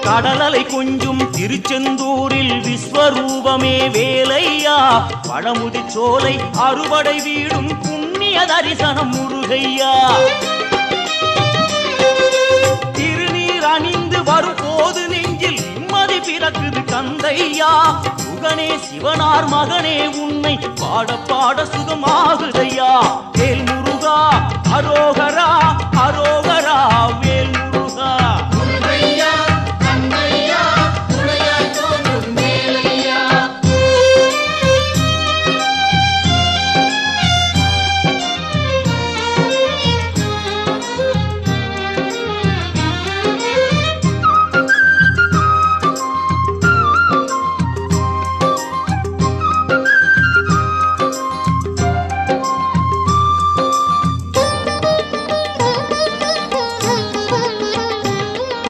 கடலலை கொஞ்சும் திருச்செந்தூரில் விஸ்வரூபமே வேலையா பழமுதி சோலை அறுவடை வீடும் புண்ணிய தரிசனம் முருகையா திருநீர் அணிந்து வரும் போது நெஞ்சில் நிம்மதி பிறக்குது கந்தையா சுகனே சிவனார் மகனே உன்னை பாட பாட சுகமாகுதையா வேல் முருகா அரோகரா அரோகரா வேல் முருகா